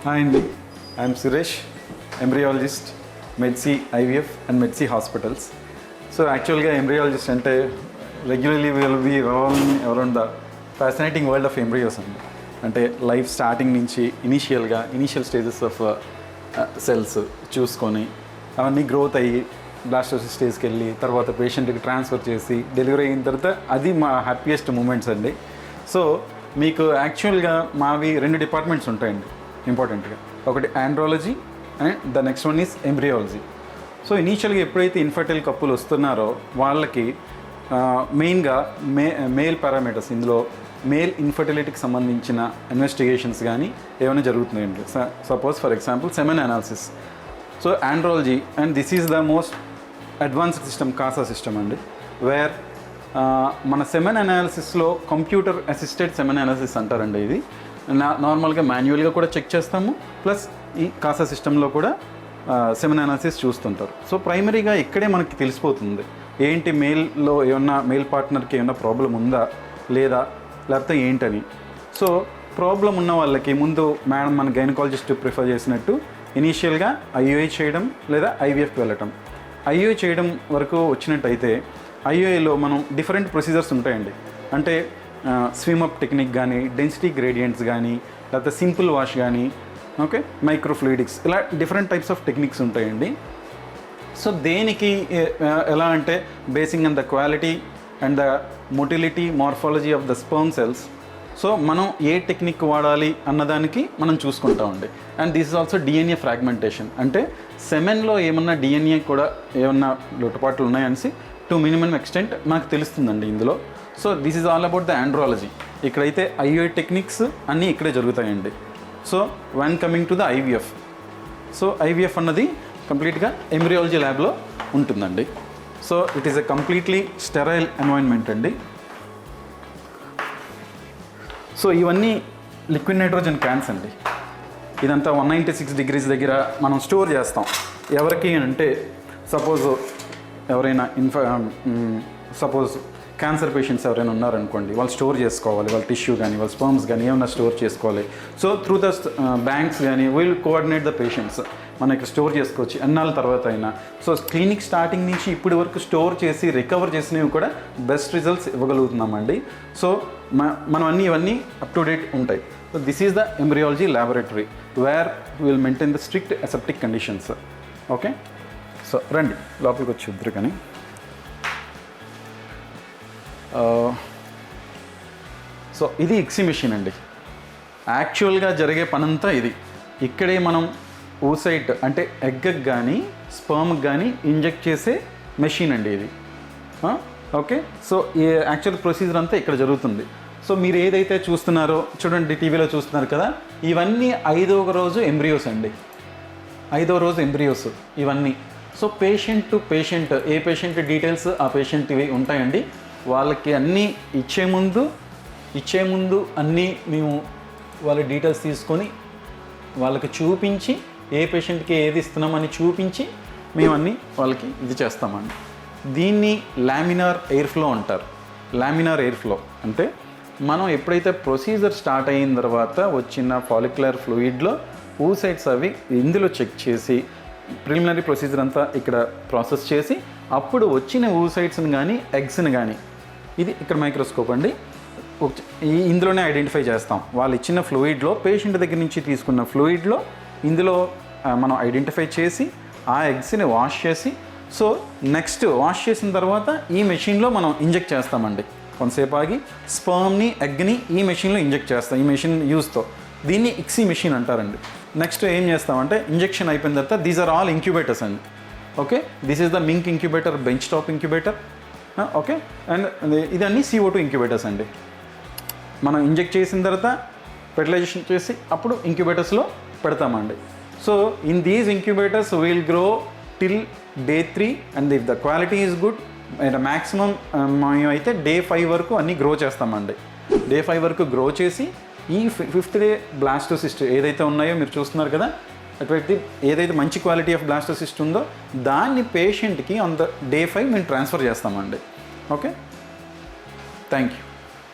Hi Andy, I am Suresh, embryologist, Medsi IVF and Medsi Hospitals. So actually embryologist ante regularly we will be revolving around the fascinating world of embryos ante life starting nunchi initial stages of cells చూసుకొని అవన్నీ growth అయ్యి blastocyst స్టేజ్కి వెళ్ళి తర్వాత పేషెంట్కి transfer చేసి delivery అయిన తర్వాత అది మా హ్యాపీయెస్ట్ మూమెంట్స్ అండి. సో మీకు యాక్చువల్గా మావి 2 డిపార్ట్మెంట్స్ ఉంటాయండి ఇంపార్టెంట్గా. ఒకటి andrology and the next one is embryology. So ఇనీషియల్గా ఎప్పుడైతే ఇన్ఫర్టైల్ కప్పులు వస్తున్నారో వాళ్ళకి మెయిన్గా మేల్ పారామీటర్స్, ఇందులో మేల్ ఇన్ఫర్టిలిటీకి సంబంధించిన ఇన్వెస్టిగేషన్స్ కానీ ఏమైనా జరుగుతున్నాయండి. Suppose for example semen analysis. So andrology and this is the most advanced system, CASA system అండి, వేర్ మన సెమెన్ అనాలిసిస్లో కంప్యూటర్ అసిస్టెడ్ సెమెన్ అనాలిసిస్ అంటారండి. ఇది నార్మల్గా మాన్యువల్గా కూడా చెక్ చేస్తాము, ప్లస్ ఈ కాసా సిస్టంలో కూడా సెమెన్ అనాలిసిస్ చూస్తుంటారు. సో ప్రైమరీగా ఇక్కడే మనకి తెలిసిపోతుంది ఏంటి మేల్లో ఏమన్నా మేల్ పార్ట్నర్కి ఏమన్నా ప్రాబ్లం ఉందా లేదా లేకపోతే ఏంటని. సో ప్రాబ్లం ఉన్న వాళ్ళకి ముందు మేడం మన గైనకాలజిస్ట్ ప్రిఫర్ చేసినట్టు ఇనీషియల్గా ఐయుఐ చేయడం లేదా ఐవీఎఫ్కి వెళ్ళటం. ఐయుఐ చేయడం వరకు వచ్చినట్టయితే ఐయుఐలో మనం డిఫరెంట్ ప్రొసీజర్స్ ఉంటాయండి. అంటే స్విమ్-అప్ టెక్నిక్ కానీ, డెన్సిటీ గ్రేడియంట్స్ కానీ, లేకపోతే సింపుల్ వాష్ కానీ, ఓకే, మైక్రోఫ్లూయిడిక్స్, ఇలా డిఫరెంట్ టైప్స్ ఆఫ్ టెక్నిక్స్ ఉంటాయండి. సో దేనికి ఎలా అంటే basing on the quality and the motility morphology of the sperm cells. So మనం ఏ టెక్నిక్ వాడాలి అన్నదానికి మనం చూసుకుంటామండి. And this is also DNA fragmentation, అంటే సెమెన్లో ఏమన్నా డిఎన్ఏ కూడా ఏమన్నా లోటుపాట్లు ఉన్నాయనేసి టు మినిమం ఎక్స్టెంట్ మనకు తెలుస్తుందండి ఇందులో. So this is all about the andrology. ఇక్కడైతే ఐయుఐ టెక్నిక్స్ అన్నీ ఇక్కడే జరుగుతాయండి. So one coming to the IVF. So IVF అన్నది కంప్లీట్గా ఎంబ్రియాలజీ ల్యాబ్లో ఉంటుందండి. So it is a completely sterile environment అండి. సో ఇవన్నీ లిక్విడ్ నైట్రోజన్ క్యాన్స్ అండి. ఇదంతా 196 degrees దగ్గర మనం స్టోర్ చేస్తాం. ఎవరికి అంటే సపోజ్ ఎవరైనా సపోజ్ క్యాన్సర్ పేషెంట్స్ ఎవరైనా ఉన్నారనుకోండి, వాళ్ళు స్టోర్ చేసుకోవాలి, వాళ్ళ టిష్యూ కానీ వాళ్ళ స్పర్మ్స్ కానీ ఏమైనా స్టోర్ చేసుకోవాలి. సో త్రూ ద బ్యాంక్స్ కానీ విల్ కోఆర్డినేట్ ద పేషెంట్స్. మనం ఇక్కడ స్టోర్ చేసుకోవచ్చు ఎన్నాళ్ళ తర్వాత అయినా. సో క్లినిక్ స్టార్టింగ్ నుంచి ఇప్పటి వరకు స్టోర్ చేసి రికవర్ చేసినవి కూడా బెస్ట్ రిజల్ట్స్ ఇవ్వగలుగుతున్నామండి. సో మనం ఇవన్నీ అప్ టు డేట్ ఉంటాయి. So this is the embryology laboratory where will maintain the strict aseptic conditions. Okay, so రండి లోపలికి వచ్చి ఇద్దరు కానీ. సో ఇది ఇక్సీ మెషిన్ అండి. యాక్చువల్గా జరిగే పనంతా ఇది. ఇక్కడే మనం oocyte అంటే ఎగ్కి కానీ స్పర్మ్కి కానీ ఇంజెక్ట్ చేసే మెషిన్ అండి ఇది. ఓకే, సో ఈ యాక్చువల్ ప్రొసీజర్ అంతా ఇక్కడ జరుగుతుంది. సో మీరు ఏదైతే చూస్తున్నారో చూడండి, టీవీలో చూస్తున్నారు కదా, ఇవన్నీ 5వ రోజు ఎంబ్రియోస్ అండి. 5వ రోజు ఎంబ్రియోస్ ఇవన్నీ. So patient to patient, A patient details ఆ పేషెంట్ ఇవి ఉంటాయండి. వాళ్ళకి అన్నీ ఇచ్చే ముందు అన్నీ మేము వాళ్ళ డీటెయిల్స్ తీసుకొని వాళ్ళకి చూపించి ఏ పేషెంట్కి ఏది ఇస్తున్నామని చూపించి మేము అన్నీ వాళ్ళకి ఇది చేస్తామండి. దీన్ని లామినార్ ఎయిర్ ఫ్లో అంటారు. లామినార్ ఎయిర్ ఫ్లో అంటే మనం ఎప్పుడైతే ప్రొసీజర్ స్టార్ట్ అయిన తర్వాత వచ్చిన ఫాలిక్యులర్ ఫ్లూయిడ్లో oocytes అవి ఇందులో చెక్ చేసి ప్రిలిమినరీ ప్రొసీజర్ అంతా ఇక్కడ ప్రాసెస్ చేసి అప్పుడు వచ్చిన oocytesని కానీ ఎగ్స్ని కానీ, ఇది ఇక్కడ మైక్రోస్కోప్ అండి, ఇందులోనే ఐడెంటిఫై చేస్తాం. వాళ్ళు ఇచ్చిన ఫ్లూయిడ్లో, పేషెంట్ దగ్గర నుంచి తీసుకున్న ఫ్లూయిడ్లో ఇందులో మనం ఐడెంటిఫై చేసి ఆ ఎగ్స్ని వాష్ చేసి, సో నెక్స్ట్ వాష్ చేసిన తర్వాత ఈ మెషిన్లో మనం ఇంజెక్ట్ చేస్తామండి. కొంతసేపు ఆగి స్పర్మ్ని ఎగ్ని ఈ మెషిన్లో ఇంజెక్ట్ చేస్తాం, ఈ మెషిన్ యూస్తో. దీన్ని ఇక్సీ మెషిన్ అంటారండి. నెక్స్ట్ ఏం చేస్తామంటే ఇంజెక్షన్ అయిపోయిన తర్వాత దీస్ ఆర్ ఆల్ ఇంక్యుబేటర్స్ అండి. Okay, this is the mink incubator, bench top incubator. Okay, and ఇదన్నీ CO2 ఇంక్యుబేటర్స్ అండి. మనం ఇంజెక్ట్ చేసిన తర్వాత ఫెర్టిలైజేషన్ చేసి అప్పుడు ఇంక్యుబేటర్స్లో పెడతామండి. So in these incubators will grow till day 3 and if the quality is good maximum మేమైతే day 5 వరకు అన్నీ గ్రో చేస్తామండి. day 5 వరకు గ్రో చేసి ఈ 5th డే బ్లాస్టోసిస్ట్ ఏదైతే ఉన్నాయో మీరు చూస్తున్నారు కదా, అటువంటి ఏదైతే మంచి క్వాలిటీ ఆఫ్ బ్లాస్టోసిస్ట్ ఉందో దాన్ని పేషెంట్కి ఆన్ ద day 5 మేము ట్రాన్స్ఫర్ చేస్తామండి. Okay, thank you.